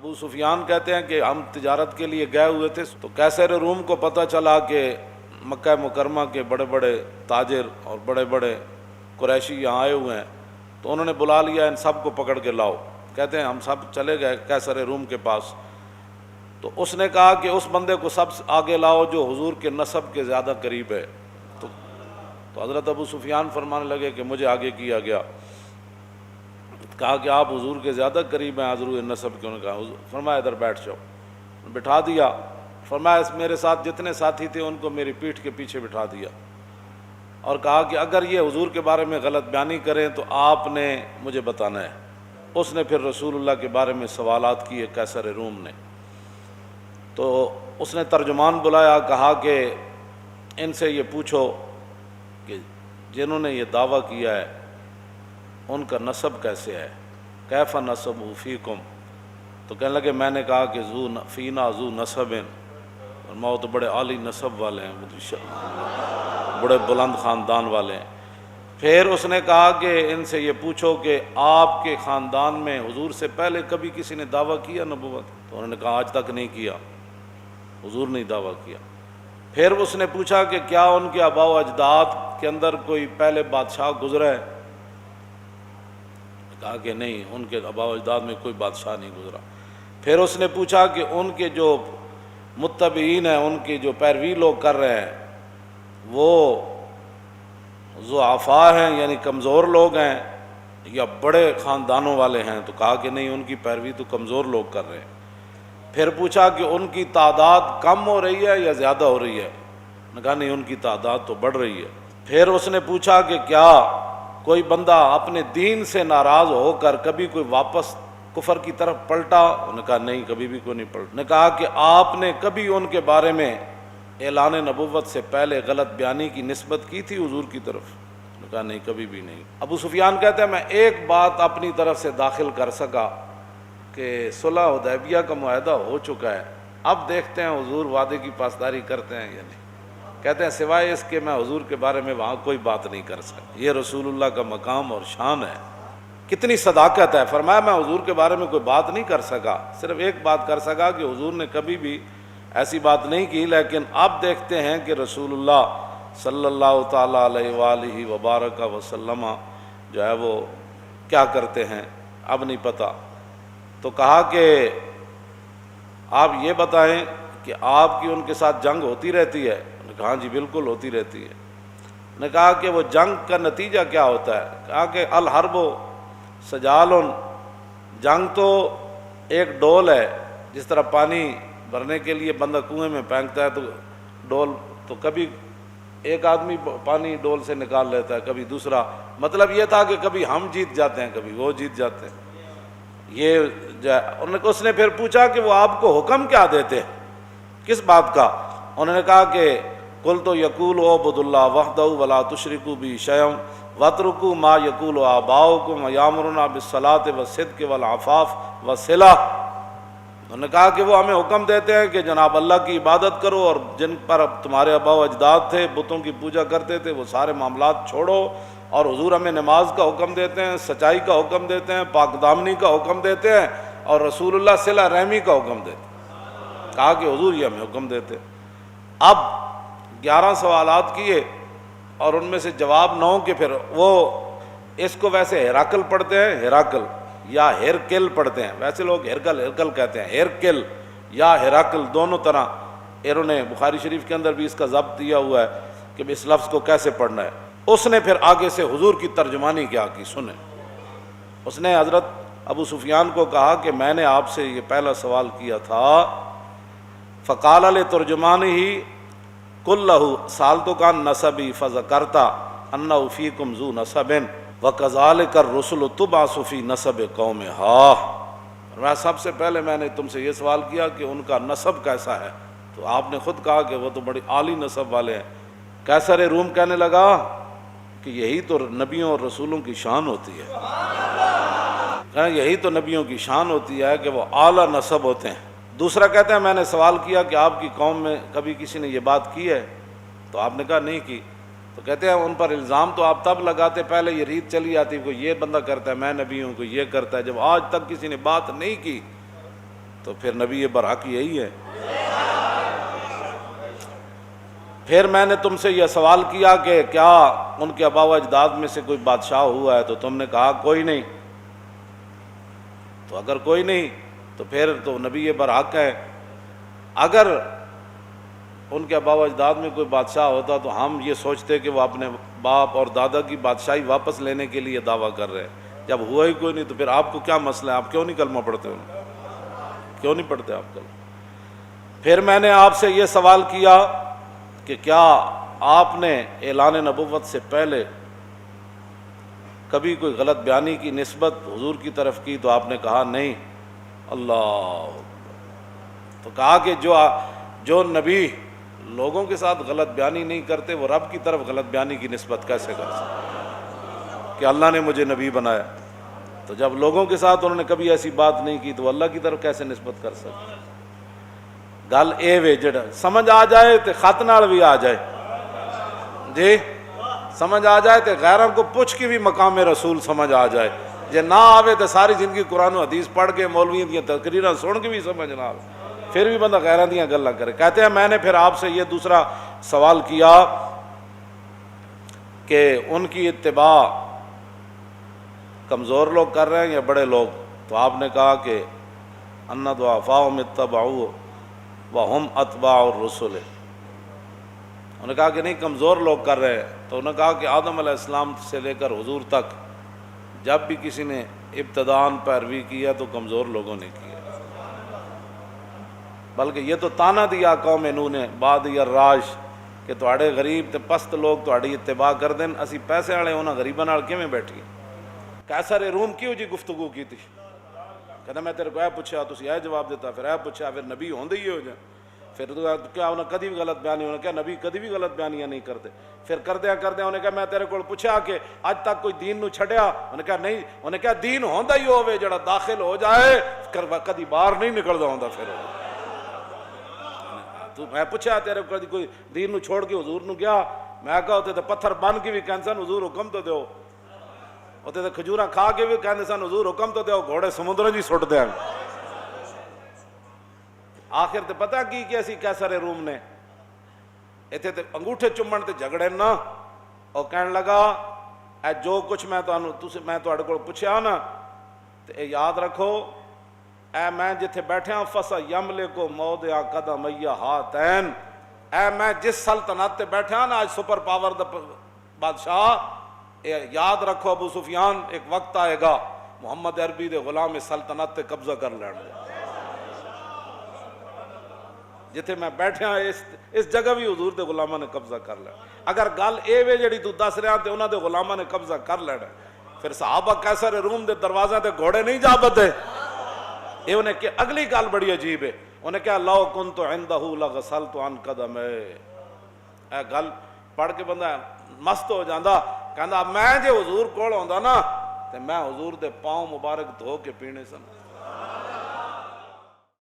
ابو سفیان کہتے ہیں کہ ہم تجارت کے لیے گئے ہوئے تھے تو کیسر روم کو پتہ چلا کہ مکہ مکرمہ کے بڑے بڑے تاجر اور بڑے بڑے قریشی یہاں آئے ہوئے ہیں، تو انہوں نے بلا لیا ان سب کو پکڑ کے لاؤ۔ کہتے ہیں ہم سب چلے گئے کیسر روم کے پاس، تو اس نے کہا کہ اس بندے کو سب سے آگے لاؤ جو حضور کے نسب کے زیادہ قریب ہے۔ تو حضرت ابو سفیان فرمانے لگے کہ مجھے آگے کیا گیا، کہا کہ آپ حضور کے زیادہ قریب ہیں حضور نسب کے۔ انہوں نے کہا، فرمایا ادھر بیٹھ جاؤ، بٹھا دیا۔ فرمایا میرے ساتھ جتنے ساتھی تھے ان کو میری پیٹھ کے پیچھے بٹھا دیا، اور کہا کہ اگر یہ حضور کے بارے میں غلط بیانی کریں تو آپ نے مجھے بتانا ہے۔ اس نے پھر رسول اللہ کے بارے میں سوالات کیے کیسر روم نے، تو اس نے ترجمان بلایا، کہا کہ ان سے یہ پوچھو کہ جنہوں نے یہ دعویٰ کیا ہے ان کا نسب کیسے ہے، کیف نسب فیکم؟ تو کہنے لگے میں نے کہا کہ فینا ذو نسب، اور تو بڑے عالی نسب والے ہیں، بڑے بلند خاندان والے ہیں۔ پھر اس نے کہا کہ ان سے یہ پوچھو کہ آپ کے خاندان میں حضور سے پہلے کبھی کسی نے دعویٰ کیا نبوت؟ تو انہوں نے کہا آج تک نہیں کیا، حضور نے دعویٰ کیا۔ پھر اس نے پوچھا کہ کیا ان کے آباء و اجداد کے اندر کوئی پہلے بادشاہ گزرا ہے؟ کہا کہ نہیں، ان کے آباء و اجداد میں کوئی بادشاہ نہیں گزرا۔ پھر اس نے پوچھا کہ ان کے جو متبعین ہیں، ان کی جو پیروی لوگ کر رہے ہیں، وہ ضعفاء ہیں یعنی کمزور لوگ ہیں یا بڑے خاندانوں والے ہیں؟ تو کہا کہ نہیں، ان کی پیروی تو کمزور لوگ کر رہے ہیں۔ پھر پوچھا کہ ان کی تعداد کم ہو رہی ہے یا زیادہ ہو رہی ہے؟ نے کہا نہیں، ان کی تعداد تو بڑھ رہی ہے۔ پھر اس نے پوچھا کہ کیا کوئی بندہ اپنے دین سے ناراض ہو کر کبھی کوئی واپس کفر کی طرف پلٹا؟ انہوں نے کہا نہیں، کبھی بھی کوئی نہیں پلٹا۔ نے کہا کہ آپ نے کبھی ان کے بارے میں اعلان نبوت سے پہلے غلط بیانی کی نسبت کی تھی حضور کی طرف؟ انہوں نے کہا نہیں، کبھی بھی نہیں۔ ابو سفیان کہتے ہیں میں ایک بات اپنی طرف سے داخل کر سکا کہ صلح حدیبیہ کا معاہدہ ہو چکا ہے، اب دیکھتے ہیں حضور وعدے کی پاسداری کرتے ہیں یا نہیں۔ کہتے ہیں سوائے اس کے میں حضور کے بارے میں وہاں کوئی بات نہیں کر سکتا۔ یہ رسول اللہ کا مقام اور شان ہے، کتنی صداقت ہے۔ فرمایا میں حضور کے بارے میں کوئی بات نہیں کر سکا، صرف ایک بات کر سکا کہ حضور نے کبھی بھی ایسی بات نہیں کی، لیکن اب دیکھتے ہیں کہ رسول اللہ صلی اللہ تعالیٰ علیہ وآلہ وبارک وسلم جو ہے وہ کیا کرتے ہیں، اب نہیں پتہ۔ تو کہا کہ آپ یہ بتائیں کہ آپ کی ان کے ساتھ جنگ ہوتی رہتی ہے؟ نے کہا جی بالکل ہوتی رہتی ہے۔ نے کہا کہ وہ جنگ کا نتیجہ کیا ہوتا ہے؟ کہا کہ الحرب سجال، جنگ تو ایک ڈول ہے، جس طرح پانی بھرنے کے لیے بندہ کنویں میں پھینکتا ہے تو ڈول، تو کبھی ایک آدمی پانی ڈول سے نکال لیتا ہے، کبھی دوسرا۔ مطلب یہ تھا کہ کبھی ہم جیت جاتے ہیں، کبھی وہ جیت جاتے ہیں۔ یہ اس نے پھر پوچھا کہ وہ آپ کو حکم کیا دیتے ہیں، کس بات کا؟ انہوں نے کہا کہ قل تو یقول اعبدوا اللہ وحدہ ولا تشرکوا بہ شیئا واترکوا ما یقول آباؤکم ویامرنا بالصلاۃ والصدق والعفاف والصلہ۔ انہوں نے کہا کہ وہ ہمیں حکم دیتے ہیں کہ جناب اللہ کی عبادت کرو، اور جن پر تمہارے آباء و اجداد تھے بتوں کی پوجا کرتے تھے وہ سارے معاملات چھوڑو، اور حضور ہمیں نماز کا حکم دیتے ہیں، سچائی کا حکم دیتے ہیں، پاک دامنی کا حکم دیتے ہیں، اور رسول اللہ صلہ رحمی کا حکم دیتے ہیں۔ کہا کہ حضور یہ ہمیں حکم دیتے۔ اب 11 سوالات کیے اور ان میں سے جواب 9 کے، پھر وہ اس کو ویسے ہیراکل پڑھتے ہیں، ہیراکل یا ہیرکل پڑھتے ہیں، ویسے لوگ ہیرکل کہتے ہیں، ہیرکل یا ہیراکل دونوں طرح۔ انہوں نے بخاری شریف کے اندر بھی اس کا ضبط دیا ہوا ہے کہ اس لفظ کو کیسے پڑھنا ہے۔ اس نے پھر آگے سے حضور کی ترجمانی کیا کی، سنیں۔ اس نے حضرت ابو سفیان کو کہا کہ میں نے آپ سے یہ پہلا سوال کیا تھا، فقال لترجمانہ قل لہ سألتک عن نسبی فذکرت انہ فیکم ذو نسب وَكَذَلِكَ الرُّسُلُ تُبْعَثُ فِي نَسَبِ قَوْمِهَا۔ میں سب سے پہلے میں نے تم سے یہ سوال کیا کہ ان کا نسب کیسا ہے، تو آپ نے خود کہا کہ وہ تو بڑی عالی نسب والے ہیں۔ کیسر روم کہنے لگا کہ یہی تو نبیوں اور رسولوں کی شان ہوتی ہے، یہی تو نبیوں کی شان ہوتی ہے کہ وہ اعلیٰ نسب ہوتے ہیں۔ دوسرا کہتے ہیں میں نے سوال کیا کہ آپ کی قوم میں کبھی کسی نے یہ بات کی ہے؟ تو آپ نے کہا نہیں کی۔ تو کہتے ہیں ان پر الزام تو آپ تب لگاتے، پہلے یہ ریت چلی آتی، کوئی یہ بندہ کرتا ہے میں نبی ہوں، کوئی یہ کرتا ہے، جب آج تک کسی نے بات نہیں کی تو پھر نبی برحق یہی ہے۔ پھر میں نے تم سے یہ سوال کیا کہ کیا ان کے آبا و اجداد میں سے کوئی بادشاہ ہوا ہے، تو تم نے کہا کوئی نہیں۔ تو اگر کوئی نہیں تو پھر تو نبی برحق ہے۔ اگر ان کے آبا و اجداد میں کوئی بادشاہ ہوتا تو ہم یہ سوچتے کہ وہ اپنے باپ اور دادا کی بادشاہی واپس لینے کے لیے دعویٰ کر رہے ہیں۔ جب ہوا ہی کوئی نہیں تو پھر آپ کو کیا مسئلہ ہے؟ آپ کیوں نہیں کلمہ پڑھتے ہو؟ کیوں نہیں پڑھتے آپ کلمہ؟ پھر میں نے آپ سے یہ سوال کیا کہ کیا آپ نے اعلان نبوت سے پہلے کبھی کوئی غلط بیانی کی نسبت حضور کی طرف کی؟ تو آپ نے کہا نہیں۔ اللہ، تو کہا کہ جو نبی لوگوں کے ساتھ غلط بیانی نہیں کرتے وہ رب کی طرف غلط بیانی کی نسبت کیسے کر سکتے کہ اللہ نے مجھے نبی بنایا؟ تو جب لوگوں کے ساتھ انہوں نے کبھی ایسی بات نہیں کی تو وہ اللہ کی طرف کیسے نسبت کر سکتے؟ گل اے وے جڑا سمجھ آ جائے تو خط نال بھی آ جائے، جی سمجھ آ جائے تو غیروں کو پوچھ کے بھی مقام رسول سمجھ آ جائے، جے نہ آوے تو ساری زندگی قرآن و حدیث پڑھ کے مولویوں کی تقریراں سن کے بھی سمجھ نہ آوے، پھر بھی بندہ غیروں دیاں گلاں کرے۔ کہتے ہیں میں نے پھر آپ سے یہ دوسرا سوال کیا کہ ان کی اتباع کمزور لوگ کر رہے ہیں یا بڑے لوگ؟ تو آپ نے کہا کہ ان ضعفاء اتبعوا وہم اتباع الرسل۔ انہوں نے کہا کہ نہیں کمزور لوگ کر رہے ہیں۔ تو انہوں نے کہا کہ آدم علیہ السلام سے لے کر حضور تک جب بھی کسی نے ابتداءً پیروی کیا تو کمزور لوگوں نے کیا، بلکہ یہ تو تانا دیا قوم نوح نے بعد الراج کہ تواڈے غریب تے پست لوگ تواڈی اتباع کر دین، اسی پیسے والے انہاں غریباں نال کیویں بیٹھیے؟ قیصر روم کیوں جی گفتگو کی تھی؟ کہتا میں تیرے کو اے پوچھا تسی اے جواب دیتا، پھر اے پوچھا، پھر نبی ہوندے ہی ہو جائے، پھر تو کیا انہیں کدی بھی غلط بیانی؟ انہوں نے کہا نبی کدی بھی غلط بیانیاں نہیں کرتے۔ پھر کردیا انہوں نے کہا میں تیرے کو پوچھا کہ اج تک کوئی دین نو چھڈیا؟ انہوں نے کہا نہیں۔ انہوں نے کہا دین ہوندا ہی ہوے جڑا داخل ہو جائے کدی باہر نہیں نکلدا ہوندا۔ پھر تو میں پوچھا تیرے کو کدی کوئی دین نو چھوڑ کے حضور نو گیا؟ میں کہا ہوتے تو پتھر بن کے بھی کہندے سن حضور حکم تو دیو، ہوتے تو کھجوراں کھا کے بھی کہندے سن حضور حکم تو دیو، گھوڑے سمندر جی سٹ دیاں۔ آخر تے پتہ کی ایسی قیصر روم نے ایتھے تے انگوٹھے چومن تے جھگڑے نا، اور کہن لگا اے جو کچھ میں تہاڈے کول پوچھیا نا تے اے یاد رکھو، اے میں جتھے بیٹھا فَسَيَمْلِكُ مَوْضِعَ قَدَمَيَّ هَاتَيْنِ، اے میں جس سلطنت تے بیٹھا نا آج سپر پاور دا بادشاہ، یاد رکھو ابو سفیان ایک وقت آئے گا محمد عربی دے غلام سلطنت تے قبضہ کر لین گے۔ جتھے میں بیٹھا اس جگہ بھی حضور دے غلاماں نے قبضہ کر لینا۔ اگر گل اے وے جڑی تو دس رہا تے انہاں دے غلاماں نے قبضہ کر لینا، پھر صحابہ قیصر روم دے دروازے تے گھوڑے نہیں جا بدے۔ یہ انہیں کہ اگلی گل بڑی عجیب ہے، انہیں کہا لو کنت عندہ لغسلت عن قدمے۔ اے گل پڑھ کے بندہ مست ہو جاندہ، کہندا میں جے حضور کول ہوندا نا تے میں حضور دے پاؤں مبارک دھو کے پینے سن۔